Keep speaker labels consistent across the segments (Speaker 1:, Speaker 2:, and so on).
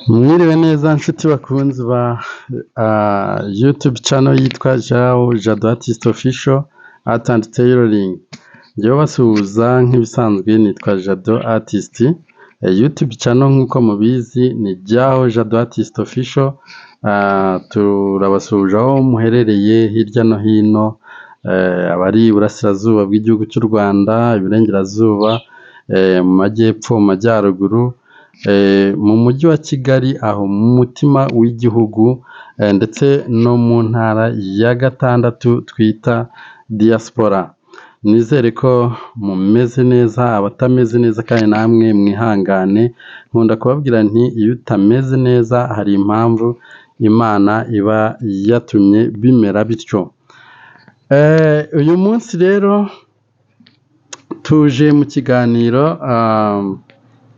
Speaker 1: Mwiriwe neza nshuti bakunzi ba YouTube channel yitwa Jado Artist Official Art and Tailoring. Njyewe basuhuza nk'ibisanzwe nitwa Jado Artist. YouTube channel nk'uko mubizi ni Jado Artist Official. Turabasuhuje aho muherereye hirya no hino, abari iburasirazuba bw'igihugu cy'u Rwanda, iburengerazuba, mu majyepfo, mu majyaruguru, mu mujyi wa Kigali, aho mu mutima w'igihugu, ndetse no mu ntara ya gatandatu twita diaspora. Nizere ko mumeze neza, abatameze neza kandi namwe mwihangane. Nkunda kubabwira nti iyo utameze neza hari impamvu Imana iba yatumye bimera bityo. Uyu munsi rero tuje mu kiganiro,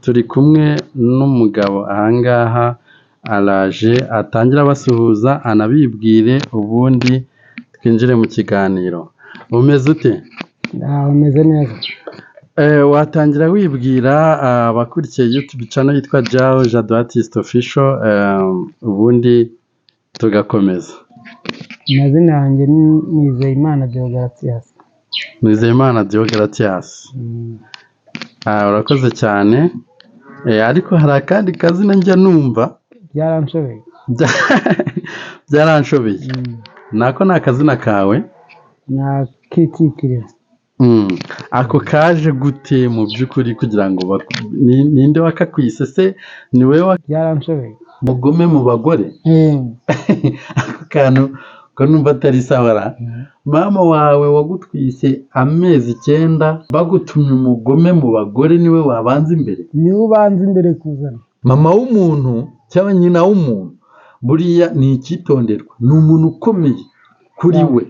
Speaker 1: turi kumwe n'umugabo ahangaha, araje atangira basuhuza anabibwire ubundi twinjire mu kiganiro. Umeze ute?
Speaker 2: Umeze neza.
Speaker 1: Watangira wibwira abakurikiye YouTube channel yitwa Jado Artist Official, ubundi tugakomeza.
Speaker 2: Amazina yanjye ni Nizeyimana Deogratias.
Speaker 1: Nizeyimana Deogratias. Urakoze cyane. Ariko hari akandi kazina njya numva
Speaker 2: Byaranshobeye.
Speaker 1: Byaranshobeye. Nako ni akazina kawe?
Speaker 2: Nakitikiriye.
Speaker 1: Ako kaje gute mu by'ukuri kugira ngo ninde wakakwise? Se ni wewe
Speaker 2: Byaranshobeye.
Speaker 1: Mugome mu bagore? Ako kantu ko numva atari sawa. Mama wawe wagutwise amezi 9, bagutumye umugome mu bagore, niwe wabanza imbere?
Speaker 2: Niwe ubanza imbere kuzana.
Speaker 1: Mama w'umuntu cyangwa nyina w'umuntu buriya ni icyitonderwa, ni umuntu ukomeye kuri we.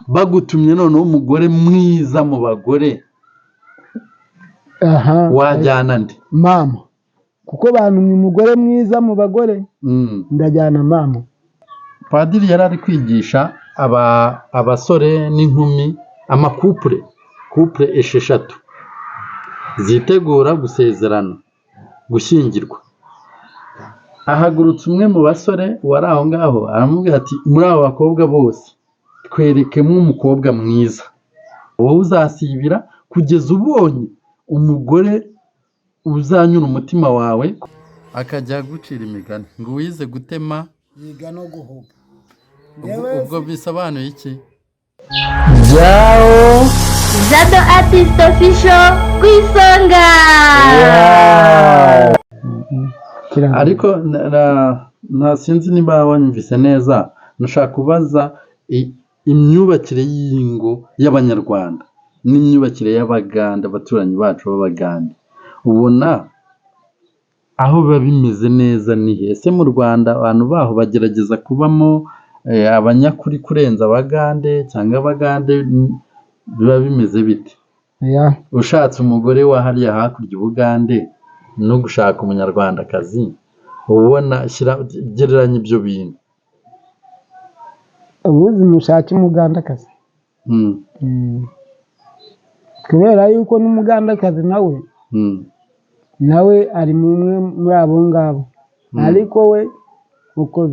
Speaker 1: Bagutumye noneho umugore mwiza mu bagore, wajyana nde?
Speaker 2: Mama. Kuko bantumye umugore mwiza mu bagore, ndajyana mama.
Speaker 1: Padiri yari ari kwigisha abasore n'inkumi, amakupure, couple 6 zitegura gusezerana, gushyingirwa. Ahagurutse umwe mu basore wari aho ngaho aramubwira ati, muri abo bakobwa bose twerekemo umukobwa mwiza, wowe uzasibira kugeza ubonye umugore uzanyura umutima wawe. Akajya gucira imigani ngo wize gutema
Speaker 2: yiga no guhuba.
Speaker 1: Ubwo bisobanuye iki?
Speaker 3: Jado Artist Official ku isonga.
Speaker 1: Ariko sinzi niba wanyumvise neza. Nashaka kubaza imyubakire y'ingo y'Abanyarwanda n'imyubakire y'Abaganda, abaturanyi bacu b'Abaganda, ubona aho biba bimeze neza ni he? Ese mu Rwanda abantu baho bagerageza kubamo abanyakuri kurenza Abagande, cyangwa Abagande biba bimeze bite? Ushatse umugore wa hariya hakurya Ubugande no gushaka umunyarwandakazi, ubona gereranya ibyo bintu.
Speaker 2: Ubuzi mushake umugandakazi. Kubera yuko n'umugandakazi nawe ari mumwe muri abo ngabo. Ariko we uko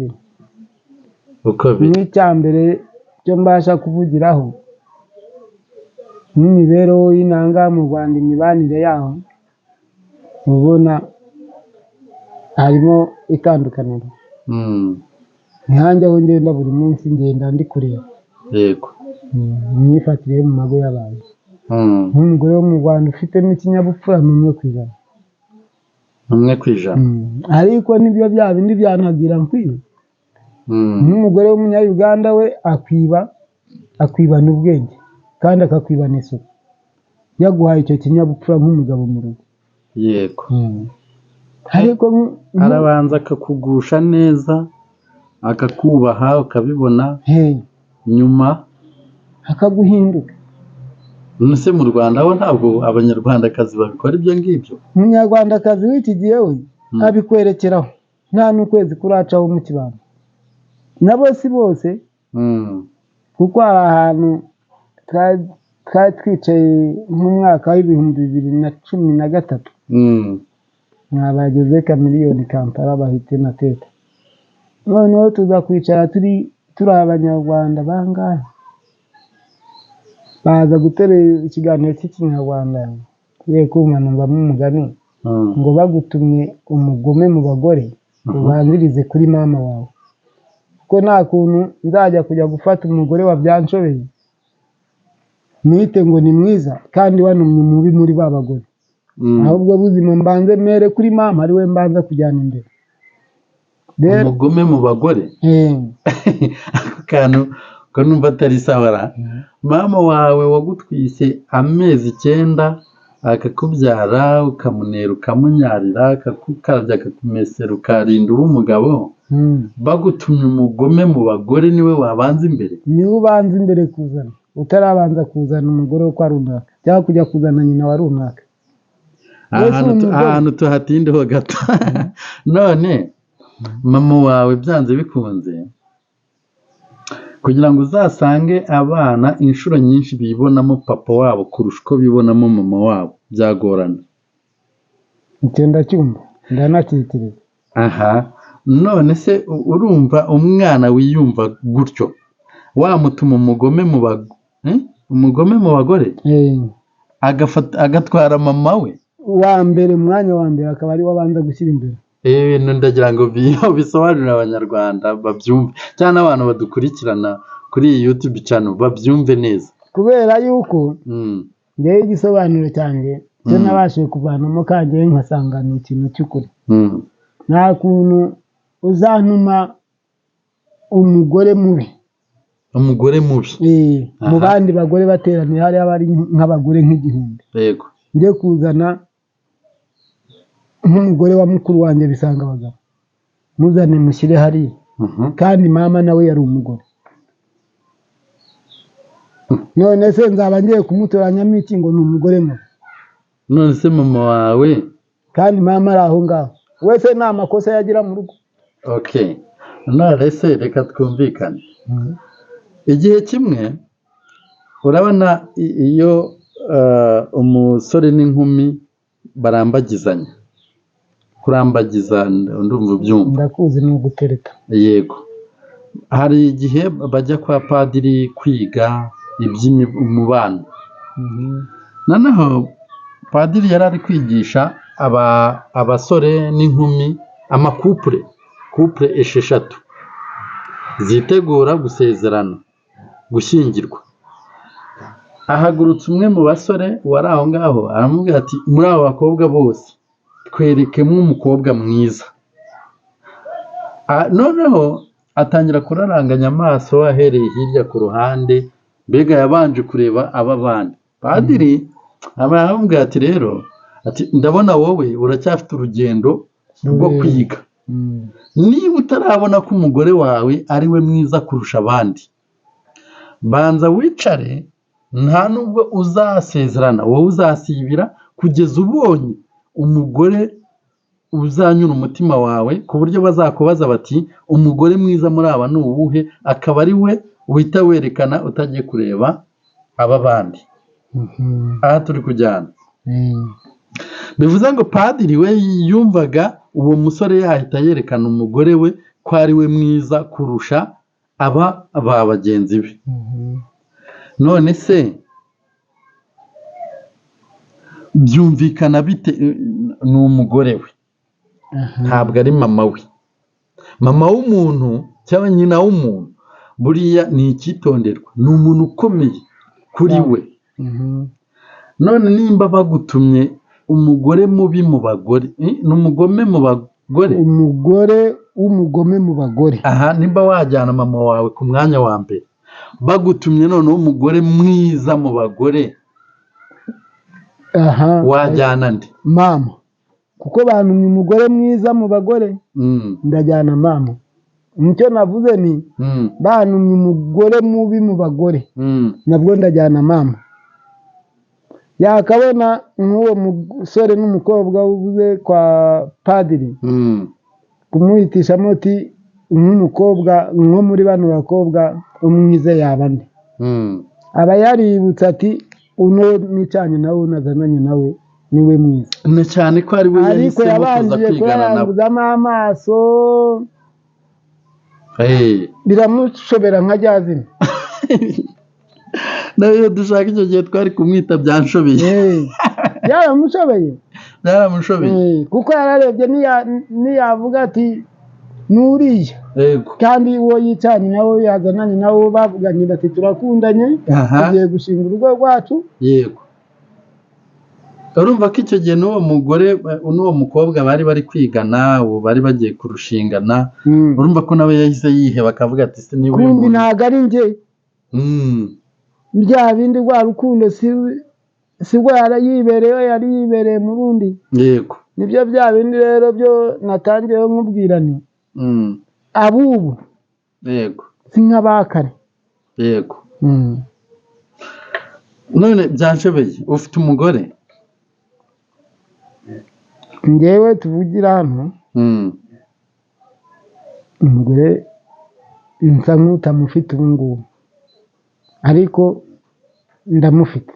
Speaker 2: biri n'icyambere cyo mbasha kuvugiraho n'imibereho y'inanga mu Rwanda, imibanire yaho ubona harimo itandukaniro. Ntihanjye aho ngenda buri munsi ngenda ndi kureba.
Speaker 1: Yego.
Speaker 2: Imyifatire mu mago y'abantu. Nk'umugore wo mu Rwanda ufitemo ikinyabupfura ni 1%.
Speaker 1: 1%.
Speaker 2: Ariko nibyo bya bindi byantagira nkwiye. Nk'umugore w'umunya-Uganda we akwibana ubwenge kandi akakwibana isuku, yaguhaye icyo kinyabupfura nk'umugabo mu rugo.
Speaker 1: Yego.
Speaker 2: Ariko
Speaker 1: arabanza akakugusha neza, akakubaha, ukabibona, nyuma
Speaker 2: akaguhinduka.
Speaker 1: Nese mu Rwanda ho ntabwo Abanyarwandakazi babikora ibyo ngibyo?
Speaker 2: Umunyarwandakazi w'iki gihe we abikwerekeraho, nta n'ukwezi kuracaho mu kibano. Nabo si bose, kuko hari ahantu twari twicaye mu mwaka wa 2013, mwabageze Chameleone Kampala bahite na teta, noneho tuza kwicara turi abanyarwanda bangahe, baza guterera ikiganiro cy'ikinyarwanda, ye kumva numvamo umugani ngo bagutumye umugome mu bagore ubanzirize kuri mama wawe, kuko nta kuntu nzajya kujya gufata umugore wa byanshobeye mwite ngo ni mwiza kandi wanumye umubi muri ba bagore. Ahubwo buzima mbanze mere kuri mama ari we mbanza kujyana imbere.
Speaker 1: Umugome mu bagore ako kantu ko numva atari sawa. Mama wawe wagutwise amezi 9 akakubyara, ukamunera, ukamunyarira, akakukarabya, akakumesera, ukarinda uri umugabo, bagutumye umugome mu bagore niwe wabanza imbere?
Speaker 2: Niwe ubanza imbere kuzana, utarabanza kuzana umugore wo kwa runaka cyangwa kujya kuzana nyina wa runaka.
Speaker 1: Ahantu tuhatindeho gato. None mama wawe byanze bikunze, kugira ngo uzasange abana inshuro nyinshi bibonamo papa wabo kurusha uko bibonamo mama wabo, byagorana.
Speaker 2: Icyo ndacyumva ndanakitekereza.
Speaker 1: None se urumva umwana wiyumva gutyo wamutuma umugome mu bagore agatwara mama we
Speaker 2: wa mbere, umwanya wa mbere akaba ari wabanza gushyira imbere?
Speaker 1: Ndagira ngo bisobanurire abanyarwanda babyumve, cyane abantu badukurikirana kuri iyi YouTube channel babyumve neza,
Speaker 2: kubera yuko ngewe igisobanuro cyanjye cyo nabashije kuvanamo kandi nkasanga ni ikintu cy'ukuri. Nta kuntu uzantuma umugore mubi mu bandi bagore bateraniye hariya bari nk'abagore nk'igihumbi,
Speaker 1: yego,
Speaker 2: njye kuzana nk'umugore wa mukuru wanjye bisanga abagabo, muzane mushyire hariya, kandi mama nawe yari umugore. None se nzaba ngiye kumutoranyamo iki ngo ni umugore mubi?
Speaker 1: None se mama wawe
Speaker 2: kandi mama ari aho ngaho, wese nta makosa yagira mu rugo?
Speaker 1: None se reka twumvikane. Igihe kimwe urabona iyo umusore n'inkumi barambagizanya, kurambagiza ndumva ubyumva.
Speaker 2: Ndakuzi ni ugutereta.
Speaker 1: Yego, hari igihe bajya kwa padiri kwiga iby'umubano. Noneho padiri yari ari kwigisha abasore n'inkumi, amakupure 6 zitegura gusezerana, gushyingirwa. Ahagurutse umwe mu basore wari aho ngaho aramubwira ati, muri abo bakobwa bose twerekemo umukobwa mwiza. Noneho atangira kuraranganya amaso ahereye hirya ku ruhande, mbega yabanje kureba aba bandi. Padiri aramubwira ati, rero ati, ndabona wowe uracyafite urugendo rwo kwiga. Niba utarabona ko umugore wawe ari we mwiza kurusha abandi, banza wicare, nta nubwo uzasezerana, wowe uzasibira kugeza ubonye umugore uzanyura umutima wawe, ku buryo bazakubaza bati umugore mwiza muri aba ni uwuhe, akaba ari we uhita werekana, utagiye kureba aba bandi. Aha turi kujyana. Bivuze ngo padiri we yumvaga uwo musore yahita yerekana umugore we ko ari we mwiza kurusha aba bagenzi be. None se byumvikana bite? Ni umugore we, ntabwo ari mama we. Mama w'umuntu cyangwa nyina w'umuntu buriya ni icyitonderwa, ni umuntu ukomeye kuri we. None nimba bagutumye umugore mubi mu bagore, ni umugome mu bagore,
Speaker 2: umugore w'umugome mu bagore.
Speaker 1: Nimba wajyana mama wawe ku mwanya wa mbere, bagutumye noneho umugore mwiza mu bagore, wajyana nde?
Speaker 2: Mama. Kuko bantumye umugore mwiza mu bagore, ndajyana mama. Nicyo navuze ni bantumye umugore mubi mu bagore, nabwo ndajyana mama. Yakabona nk'uwo musore n'umukobwa uvuze kwa padiri, kumuhitishamo ati nk'umukobwa nko muri bano bakobwa umwiza yaba nde? Aba yaributsa ati uno nicanye nawe, unazananye nawe niwe mwiza
Speaker 1: na cyane ko ari we
Speaker 2: ariko
Speaker 1: yahisemo kuza
Speaker 2: yabanjije
Speaker 1: kwigana nabo.
Speaker 2: kuyaranguzamo amaso
Speaker 1: Eh,
Speaker 2: biramushobera nka rya zina
Speaker 1: nawe iyo dushaka icyo gihe twari kumwita byanshobeye.
Speaker 2: byaramushobeye
Speaker 1: Byaramushobeye.
Speaker 2: kuko yararebye niyavuga ati nuriya
Speaker 1: Yego.
Speaker 2: kandi uwo yicanye nawe yazananye nawe bavuganye bati turakundanye
Speaker 1: Aha.
Speaker 2: tugiye gushinga urugo rwacu.
Speaker 1: Yego. Urumva ko icyo gihe n'uwo mugore n'uwo mukobwa bari kwigana, ubu bari bagiye kurushingana, urumva ko nawe yahise yiheba akavuga ati se niba uyu
Speaker 2: kumbi
Speaker 1: muntu.
Speaker 2: ntabwo ari njye bya bindi rwa rukundo si rwo yari yibereye mu rundi.
Speaker 1: Yego.
Speaker 2: nibyo bya bindi rero byo natangiyeho nkubwirane abubu
Speaker 1: Yego.
Speaker 2: si nk'abakare.
Speaker 1: Yego. None byanshobeye ufite umugore?
Speaker 2: njyewe tuvugira hano umugore nsa nk'utamufite ubu ngubu ariko ndamufite.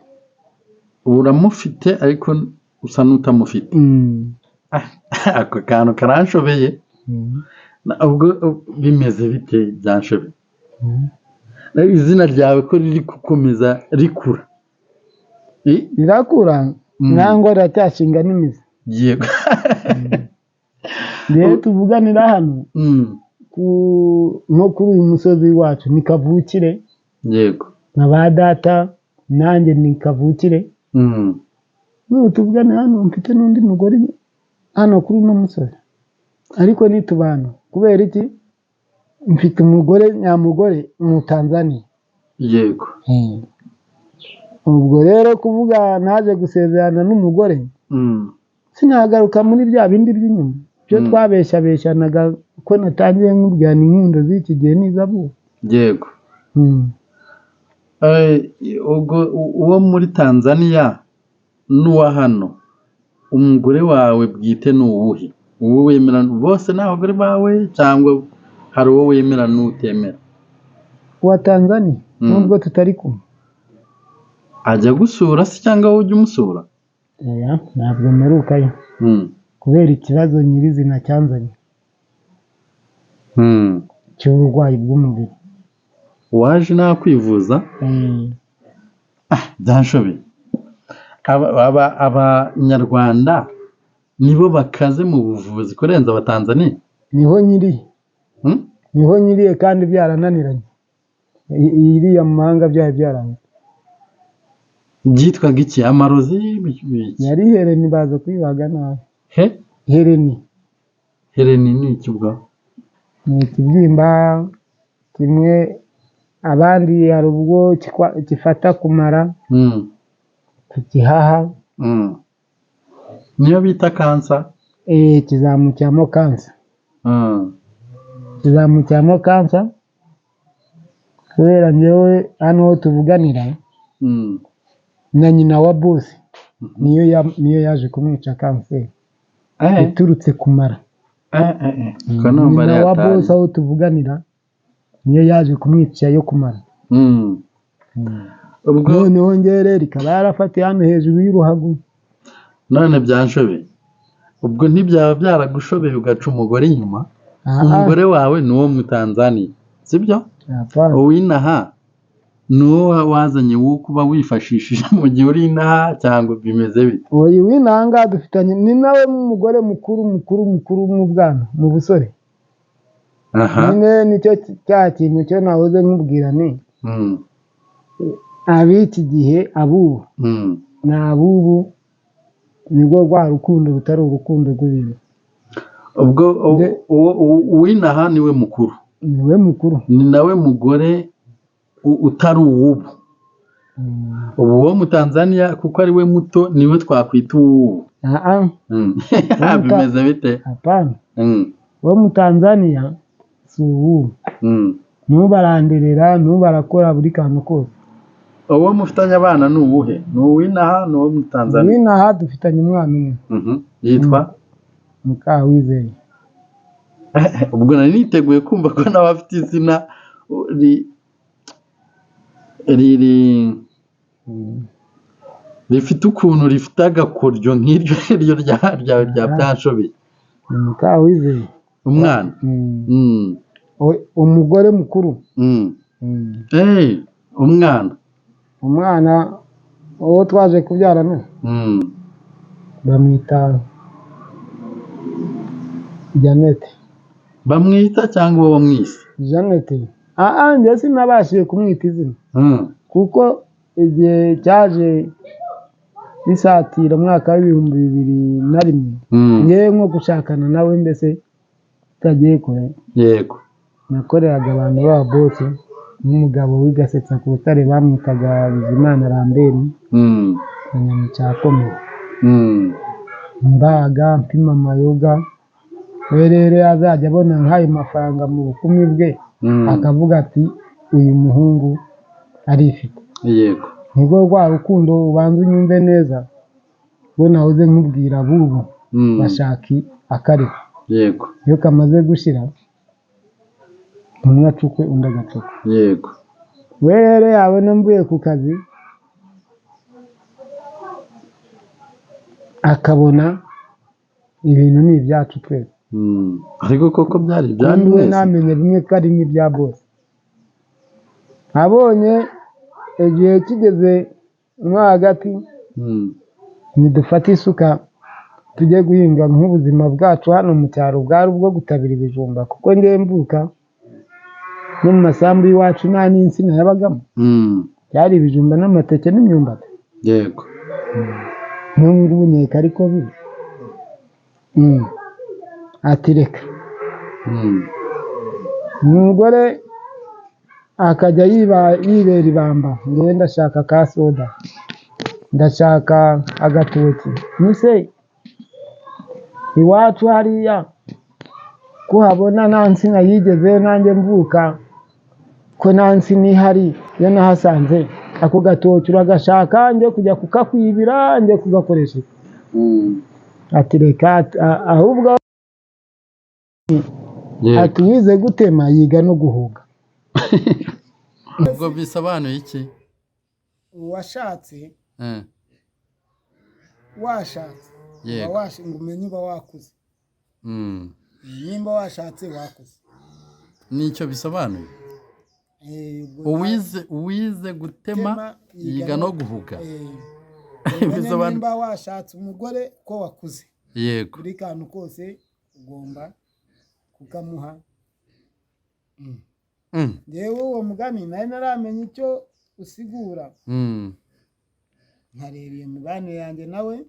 Speaker 1: Uramufite ariko usa n'utamufite. Ako kantu karanshobeye. Ubwo bimeze bite byanshobeye? Izina ryawe ko riri gukomeza rikura.
Speaker 2: rirakura nangwa riracyashinga n'imizi.
Speaker 1: Yego.
Speaker 2: rero tuvuganira hano nko kuri uyu musozi wacu ni kavukire.
Speaker 1: Yego.
Speaker 2: nka ba data nanjye ni kavukire. n'ubu tuvuganira hano mfite n'undi mugore hano kuri uno musozi ariko nitubana kubera iki mfite umugore nyamugore mu Tanzania.
Speaker 1: Yego.
Speaker 2: ubwo rero kuvuga naje gusezerana n'umugore sinagaruka muri bya bindi by'inyuma byo twabeshyanaga ko natangiye nk'ubwana inkundo z'iki gihe n'izabu.
Speaker 1: Yego. Ubwo uwo muri Tanzania n'uwa hano umugore wawe bwite ni uwuhe? Uwo wemera bose ni abagore bawe cyangwa hari uwo wemera n'utemera?
Speaker 2: uwa Tanzania nubwo tutari kumwe.
Speaker 1: Ajya gusura se cyangwa wowe ujya umusura?
Speaker 2: ntabwo mperukayo kubera ikibazo nyirizina cyanzanye cy'uburwayi bw'umubiri.
Speaker 1: Waje nawe kwivuza? Byanshobeye. Abanyarwanda nibo bakaze mu buvuzi kurenza abatanzania?
Speaker 2: niho nyiriye kandi byarananiranye. iriya mu mahanga byari byaranze.
Speaker 1: Byitwaga iki? Amarozi?
Speaker 2: yari hereni baza kuyibaga nabi. hereni
Speaker 1: ni iki ubwo?
Speaker 2: ni ikibyimba kimwe abandi hari ubwo gifata kumara kikihaha.
Speaker 1: niyo bita kansa?
Speaker 2: kizamukiramo kansa kubera njyewe hano ho tuvuganira na nyina wa bosi niyo yaje kumwica kanseri iturutse kumara. nyina wa bosi aho tuvuganira niyo yaje kumwica yo kumara. noneho njyewe rero ikaba yarafatiye hano hejuru y'uruhago.
Speaker 1: none byanshobeye ubwo ntibyaba byaragushobeye ugaca umugore inyuma? umugore wawe ni uwo mu Tanzania sibyo? uw'inaha ni uwo wazanye wo kuba wifashishije mu gihe uri inaha cyangwa bimeze bite?
Speaker 2: uyu w'inaha ngaha dufitanye ni nawe umugore mukuru mu bwana mu busore. nyine nicyo cya kintu cyo nahoze nkubwira ni ab'iki gihe abubu ni abubu nibwo rwa rukundo rutari urukundo rw'ibintu.
Speaker 1: ubwo uw'inaha niwe mukuru?
Speaker 2: niwe mukuru.
Speaker 1: ni nawe mugore utari uw'ubu? ubu wo mu Tanzania kuko ari we muto niwe twakwita uw'ubu? bimeze bite?
Speaker 2: apana wo mu Tanzania si uw'ubu. ntubaranderera ntubarakora buri kantu kose.
Speaker 1: uwo mufitanye abana ni uwuhe? ni uw'inaha ni uwo mu Tanzania?
Speaker 2: uw'inaha dufitanye umwana umwe.
Speaker 1: yitwa
Speaker 2: Mukawizeye.
Speaker 1: ubwo nari niteguye kumva ko nawe afite izina riri rifite ukuntu rifite agakoryo nk'iryo ngiryo rya Byanshobeye.
Speaker 2: ni Mukawizeye.
Speaker 1: Umwana.
Speaker 2: Umugore mukuru.
Speaker 1: Umwana.
Speaker 2: Umwana uwo twaje kubyara no bamwita Janete.
Speaker 1: Bamwita cyangwa uwo bamwise?
Speaker 2: Janete. Njye sinabashije kumwita izina kuko igihe cyaje bisatira umwaka w'2001 ngewe nko gushakana nawe mbese tutagiye kure.
Speaker 1: Yego.
Speaker 2: Nakoreraga abantu baba bose n'umugabo w'igasetsa ku Butare bamwitaga Bizimana Lambert Nyamucyakomeye. Mbaga mpima amayoga rero azajya abona nk'ayo mafaranga mu bukumi bwe akavuga ati uyu muhungu arifite.
Speaker 1: Yego.
Speaker 2: nibwo rwa rukundo ubanza unyumve neza we nahoze nkubwira bubu bashaka akariho.
Speaker 1: Yego.
Speaker 2: iyo kamaze gushira umwe acukwe undi agacukwe.
Speaker 1: Yego.
Speaker 2: we rero yabona mvuye ku kazi akabona ibintu ni ibyacu twese.
Speaker 1: ariko koko byari
Speaker 2: kandi we namenye bimwe ko ari n'ibya bose. abonye igihe kigeze nko hagati nidufate isuka tujye guhinga nk'ubuzima bwacu hano mu cyaro bwari ubwo gutabira ibijumba kuko ngewe mvuka no mu masambu y'iwacu nta n'insina yabagamo. byari ibijumba n'amateke n'imyumbati.
Speaker 1: Yego.
Speaker 2: n'ubu nkeka ariko biri. ati reka umugore akajya yibera ibamba ngewe ndashaka ka soda ndashaka agatoki nise iwacu hariya ko habona nta nsina yigezeyo nanjye mvuka ko nta nsina ihari yo nahasanze ako gatoki uragashaka njye kujya kukakwibira njye kugakoresha. ati reka ahubwo ati wize gutema yiga no guhuga.
Speaker 1: ubwo bisobanuye iki?
Speaker 2: washatse ngo umenye uba wakuze. nimba washatse wakuze
Speaker 1: nicyo bisobanuye. uwize gutema yiga no guhuga.
Speaker 2: nimba washatse umugore ko wakuze.
Speaker 1: Yego.
Speaker 2: buri kantu kose ugomba kukamuha. ngewe uwo mugani nari naramenye icyo usigura. nkareba iyo mibanire yanjye nawe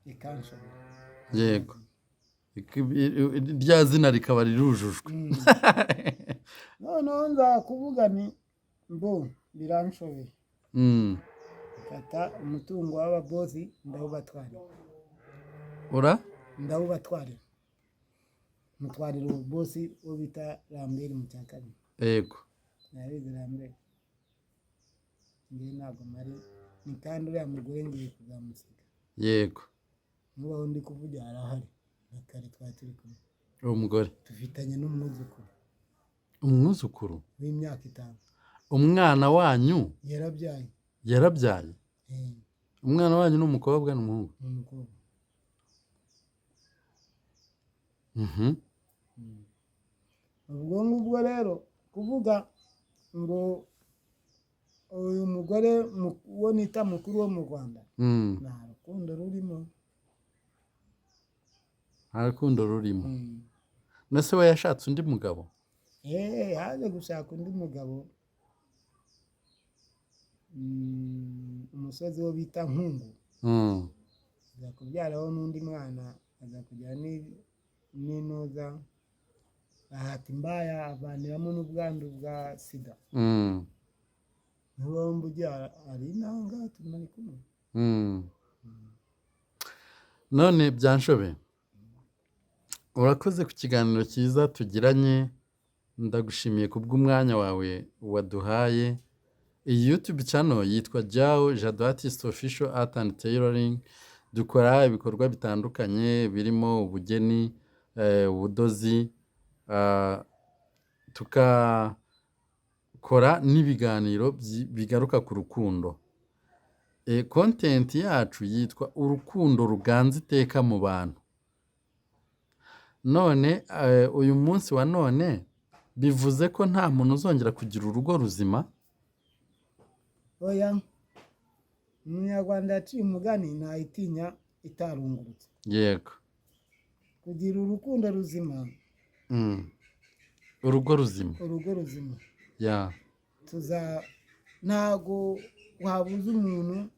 Speaker 2: ikanshobora.
Speaker 1: Yego. rya zina rikaba rirujujwe.
Speaker 2: noneho nza kuvuga ni biranshobeye. fata umutungo w'ababozi ndawubatwarira. ndawubatwarira. mutwarira ububosi wo bita Lambert mu cya kabiri.
Speaker 1: Yego.
Speaker 2: nabizi Lambert. ngewe ntabwo mari ni kandi uriya mugore ngiye kuzamusiga.
Speaker 1: Yego.
Speaker 2: n'ubaho ndi kuvugira arahari na kare twari turi kumwe.
Speaker 1: uwo mugore
Speaker 2: dufitanye n'umwuzukuru.
Speaker 1: umwuzukuru
Speaker 2: w'imyaka 5.
Speaker 1: umwana wanyu
Speaker 2: yarabyaye.
Speaker 1: umwana wanyu ni umukobwa n'umuhungu?
Speaker 2: umukobwa. ubwo ngubwo rero kuvuga ngo uyu mugore uwo nita mukuru wo mu Rwanda nta rukundo rurimo.
Speaker 1: nta rukundo rurimo. nase we yashatse undi mugabo?
Speaker 2: haje gushaka undi mugabo. umusozi wo bita Nkungu. aza kubyaraho n'undi mwana aza kujya n'inoza ahata imbaya avaniramo n'ubwandu bwa sida. niba mbugira ari inanga tumari kumwe.
Speaker 1: none Byanshobeye urakoze ku kiganiro cyiza tugiranye. ndagushimiye kubw'umwanya wawe waduhaye. iyi YouTube channel yitwa Jado Artist Official Art and Tailoring. dukora ibikorwa bitandukanye birimo ubugeni, ubudozi, tukakora n'ibiganiro bigaruka ku rukundo. content yacu yitwa urukundo ruganza iteka mu bantu. None uyu munsi wa none bivuze ko nta muntu uzongera kugira urugo ruzima.
Speaker 2: oya umunyarwanda yaciye umugani ntayitinya itarungurutse.
Speaker 1: Yego.
Speaker 2: Kugira urukundo ruzima,
Speaker 1: urugo ruzima.
Speaker 2: urugo ruzima
Speaker 1: Ya.
Speaker 2: ntago wabuza umuntu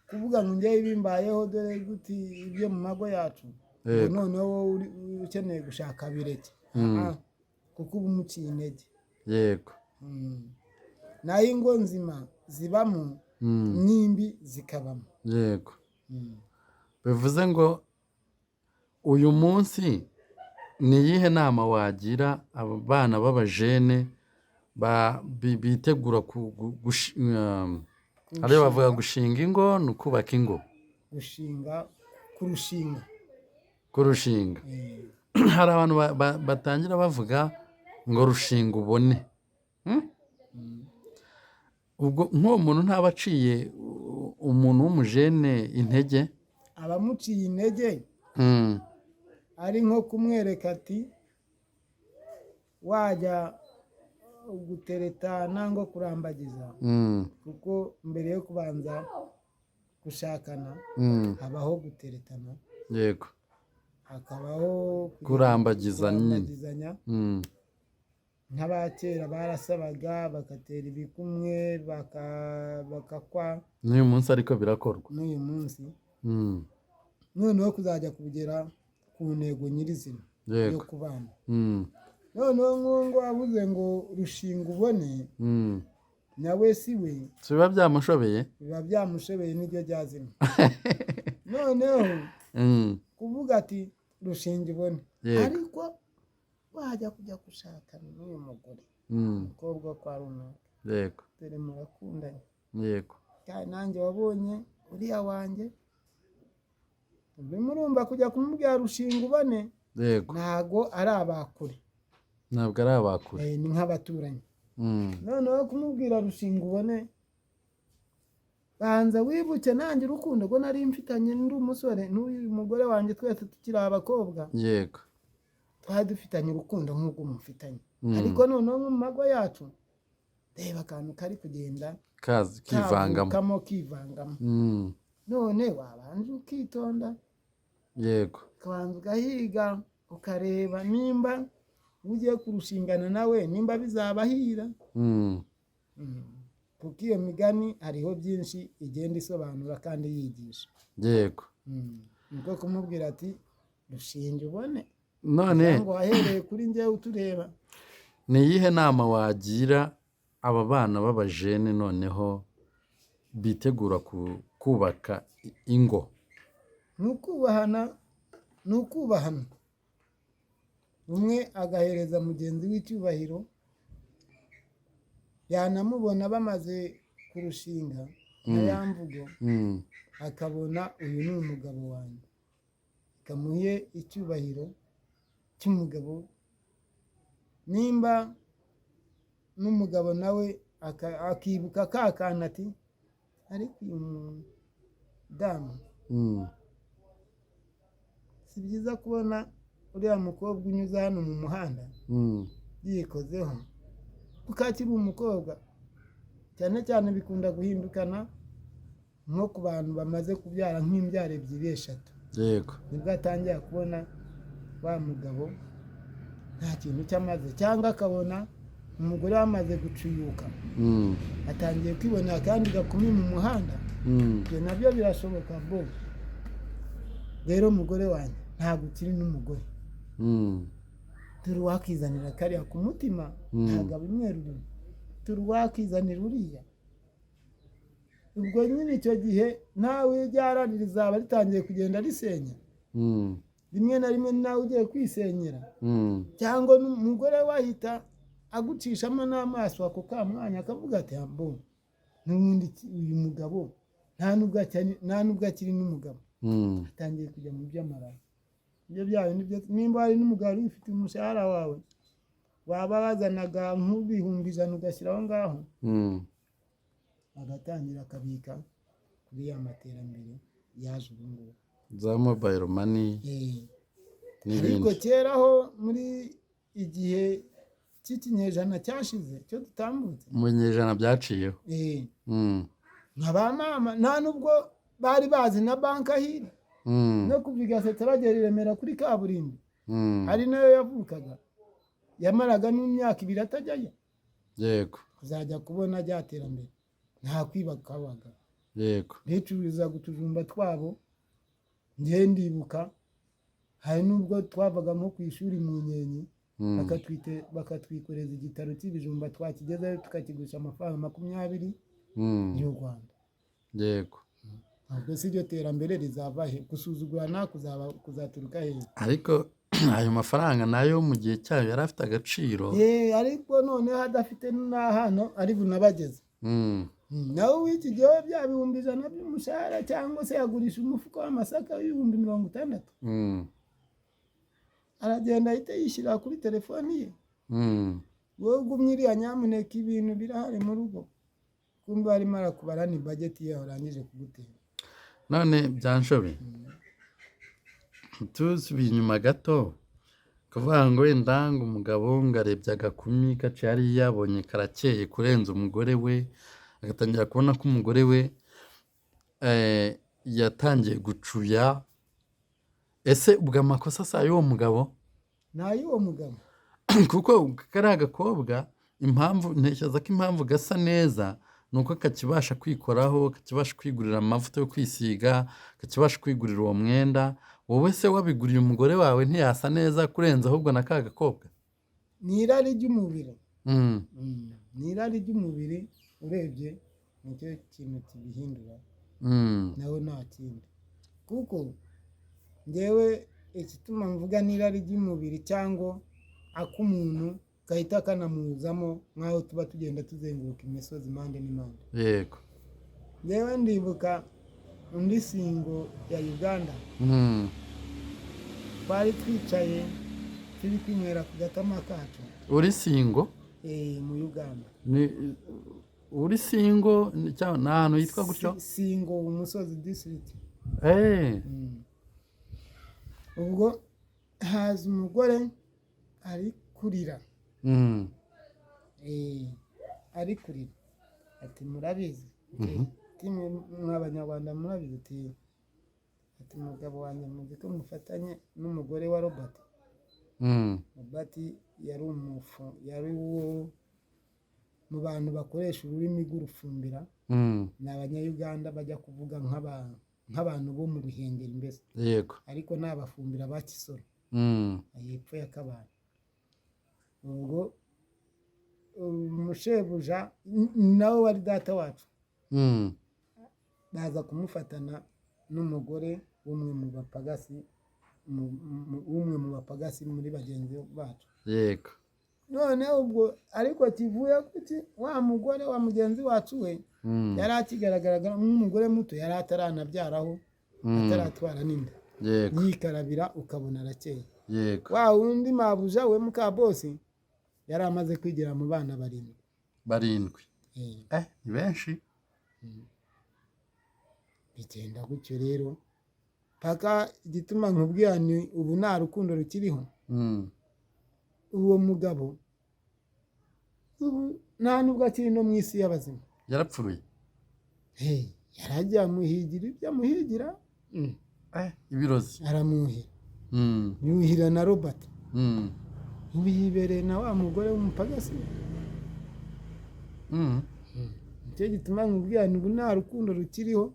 Speaker 2: kuvuga ngo njyewe bimbayeho dore guti ibyo mu mago yacu ngo noneho wowe ukeneye gushaka bireke. Kuko uba umuciye intege.
Speaker 1: Yego.
Speaker 2: nayo ingo nzima zibamo n'imbi zikabamo.
Speaker 1: Yego. Bivuze ngo uyu munsi ni iyihe nama wagira aba bana b'abajene bitegura ariyo bavuga gushinga ingo ni ukubaka ingo. Kurushinga. Hari abantu batangira bavuga ngo rushinga ubone. Ubwo nk'uwo muntu ntaba aciye umuntu w'umujene intege.
Speaker 2: Abamuciye intege ari nko kumwereka ati wajya gutereta nangwa kurambagiza. Kuko mbere yo kubanza gushakana habaho guteretana.
Speaker 1: Yego.
Speaker 2: Hakabaho
Speaker 1: kurambagizanya.
Speaker 2: Nk'abakera barasabaga bagatera ibikumwe bakakwa.
Speaker 1: N'uyu munsi ariko birakorwa.
Speaker 2: N'uyu munsi noneho kuzajya kugera ku ntego nyirizina yo kubana. Noneho nk'uwo wabuze ngo rushinga ubone nawe si we
Speaker 1: biba byamushobeye.
Speaker 2: Biba byamushobeye n'iryo ryazina. Noneho kuvuga ati rushinga ubone ariko wajya kujya gushakana n'uyu mugore umukobwa kwa runaka.
Speaker 1: Yego.
Speaker 2: dore murakundanye.
Speaker 1: Yego.
Speaker 2: kandi nanjye wabonye uriya wanjye murumva kujya kumubwira rushinga ubone.
Speaker 1: Yego.
Speaker 2: ntago ari abakure.
Speaker 1: Ntabwo ari abakure.
Speaker 2: Ni nk'abaturanyi. Noneho kumubwira rushinga ubone banza wibuke nanjye urukundo ko nari mfitanye n'undi umusore n'uyu mugore wanjye twese tukiri abakobwa.
Speaker 1: Yego.
Speaker 2: twari dufitanye urukundo nk'ubwo mufitanye. Ariko noneho mu mago yacu reba akantu kari kugenda kivangamo. None wabanje ukitonda.
Speaker 1: Yego.
Speaker 2: ukabanza ugahiga ukareba nimba ugiye kurushingana nawe nimba bizabahira. Kuko iyo migani hariho byinshi igenda isobanura kandi yigisha.
Speaker 1: Yego.
Speaker 2: niko kumubwira ati rushinge ubone.
Speaker 1: None
Speaker 2: ngo wahereye kuri njyewe utureba.
Speaker 1: Ni iyihe nama wagira aba bana b'abajene noneho bitegura kubaka ingo?
Speaker 2: Ni ukubahana. Umwe agahereza mugenzi w'icyubahiro, yanamubona bamaze kurushinga na ya mvugo akabona uyu ni umugabo wanjye, ikamuhe icyubahiro cy'umugabo. Nimba n'umugabo nawe akibuka ka kana ati ariko uyu mudamu si byiza kubona uriya mukobwa unyuze hano mu muhanda yikozeho kuko akiri umukobwa. Cyane cyane bikunda guhindukana nko ku bantu bamaze kubyara nk'imbyaro 2 3.
Speaker 1: Yego.
Speaker 2: Nibwo atangira kubona wa mugabo nta kintu cyamaze, cyangwa akabona umugore wamaze gucuyuka atangiye kwibona kandi gakumi mu muhanda. Ibyo nabyo birashoboka bo. Rero umugore wanjye ntabwo ukiri n'umugore. turi wakizanira kariya ku mutima ntabwo abimwerurira. turi wakizanira uriya. Ubwo nyine icyo gihe nawe ryarari rizaba ritangiye kugenda risenya. Rimwe na rimwe nawe ugiye kwisenyera. Cyangwa n'umugore wahita agucishamo n'amaso ako kamwanya akavuga ati ambo n'ubundi uyu mugabo nta nubwo akiri n'umugabo. Atangiye kujya mu by'amarara. Ibyo byawe nimba hari n'umugabo ufite umushahara wawe waba wazanaga nk'ibihumbi 100 ugashyiraho ngaho agatangira akabika kuri ya materambere yaje ubu ngubu
Speaker 1: za mobile money
Speaker 2: ariko
Speaker 1: n'ibindi.
Speaker 2: kera ho muri igihe cy'ikinyejana cyashize cyo dutambutse
Speaker 1: Mu binyejana byaciyeho.
Speaker 2: nka ba mama nta nubwo bari bazi na banki ahiri no kuva i Gasetse bagera i Remera kuri kaburimbo ari nayo yavukaga yamaraga n'imyaka 2 atajyayo.
Speaker 1: Yego.
Speaker 2: Kuzajya kubona rya terambere nta kwiba kabaga.
Speaker 1: Yego.
Speaker 2: Bicururiza gutujumba twabo njye ndibuka hari nubwo twavaga nko ku ishuri mu Nyenyi bakatwikoreza igitaro cy'ibijumba twakigezeyo tukakigurisha amafaranga 20 y'u Rwanda.
Speaker 1: Yego.
Speaker 2: Ubwo si iryo terambere rizava he? Gusuzugurana kuzaturuka he?
Speaker 1: Ariko ayo mafaranga nayo mu gihe cyayo yari afite agaciro.
Speaker 2: Ariko noneho hadafite n'ahantu ari bunabageze. Nawe w'iki gihe bya bihumbi 100 by'umushahara cyangwa se yagurisha umufuko w'amasaka w'ibihumbi 60. Aragenda ahita yishyira kuri telefoni ye. Wowe ugumye iriya nyamuneka ibintu birahari mu rugo. Kumva arimo arakubara ni budget yawe arangije kugutera.
Speaker 1: None byanshobe tusubiye inyuma gato kuvuga ngo wenda ngo umugabo ngarebye agakumi gace yari yabonye karakeye kurenza umugore we, agatangira kubona ko umugore we yatangiye gucuya. Ese ubwo amakosa asa y'uwo mugabo?
Speaker 2: N'ay'uwo mugabo
Speaker 1: kuko kari agakobwa impamvu ntekereza ko impamvu gasa neza nuko kakibasha kwikoraho, kakibasha kwigurira amavuta yo kwisiga, kakibasha kwigurira uwo mwenda. Wowe se wabiguriye umugore wawe ntiyasa neza kurenza ahubwo na ka gakobwa?
Speaker 2: Ni irari ry'umubiri. Ni irari ry'umubiri urebye nicyo kintu kibihindura. Nawe nta kindi. Kuko ngewe igituma mvuga ni irari ry'umubiri cyangwa ak'umuntu gahita kanamuzamo nk'aho tuba tugenda tuzenguruka imisozi impande n'impande.
Speaker 1: Yego.
Speaker 2: Ngewe ndibuka undi singo ya Uganda. Twari twicaye turi kwinywera ku gatama kacu.
Speaker 1: Uri singo?
Speaker 2: Mu Uganda.
Speaker 1: Uri singo cyangwa n'ahantu yitwa gutyo?
Speaker 2: Singo umusozi district. Ubwo haza umugore ari kurira. Ari kurira ati murabizi mw'Abanyarwanda murabizi ati umugabo wanjye muzi ko mufatanye n'umugore wa Robert. Robert yari uwo mu bantu bakoresha ururimi rw'urufumbira. Ni Abanya-Uganda bajya kuvuga nk'abantu bo mu Ruhengeri mbese.
Speaker 1: Yego.
Speaker 2: Ariko ni abafumbira ba Kisoro. Hepfo ya Kabare. Ubwo umushebuja nawe wari data wacu. Baza kumufatana n'umugore w'umwe mu bapagasi muri bagenzi bacu.
Speaker 1: Yego.
Speaker 2: None ubwo ariko kivuye kuki wa mugore wa mugenzi wacu we yari akigaragara nk'umugore muto, yari ataranabyaraho, ataratwara n'inda.
Speaker 1: Yego.
Speaker 2: Yikarabira ukabona arakeye.
Speaker 1: Yego.
Speaker 2: Wa undi mabuja we muka bosi yari amaze kwigira mu bana 7. Ni benshi. Bigenda gutyo rero paka igituma nkubwira ni ubu nta rukundo rukiriho. Uwo mugabo ubu nta nubwo akiri no mu isi y'abazima.
Speaker 1: Yarapfuye.
Speaker 2: Yarajya amuhigira ibyo amuhigira.
Speaker 1: Ibirozi.
Speaker 2: Aramuhira. Yuhira na Robert. Ubu yibereye na wa mugore w'umupagasi. Nicyo gituma nkubwira ni ubu nta rukundo rukiriho.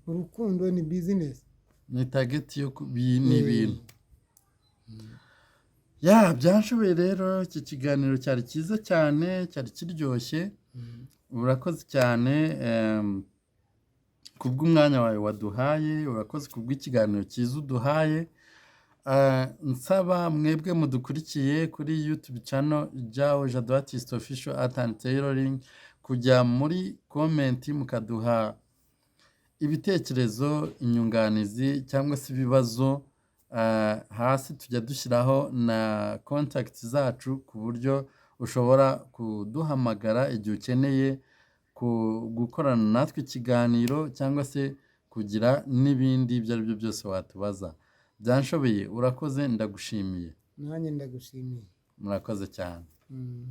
Speaker 2: Urukundo ni business.
Speaker 1: Ni target yo ni ibintu. Byanshoboye rero iki kiganiro cyari cyiza cyane, cyari kiryoshye. Urakoze cyane kubw'umwanya wawe waduhaye, urakoze kubw'ikiganiro cyiza uduhaye. Nsaba mwebwe mudukurikiye kuri YouTube channel Jao Jado Artist Official Art and Tailoring kujya muri comment mukaduha ibitekerezo, inyunganizi cyangwa se ibibazo. Hasi tujya dushyiraho na contact zacu ku buryo ushobora kuduhamagara igihe ukeneye gukorana natwe ikiganiro cyangwa se kugira n'ibindi ibyo ari byo byose watubaza. Byanshobeye urakoze, ndagushimiye.
Speaker 2: nanjye ndagushimiye.
Speaker 1: Murakoze cyane.
Speaker 2: Mm.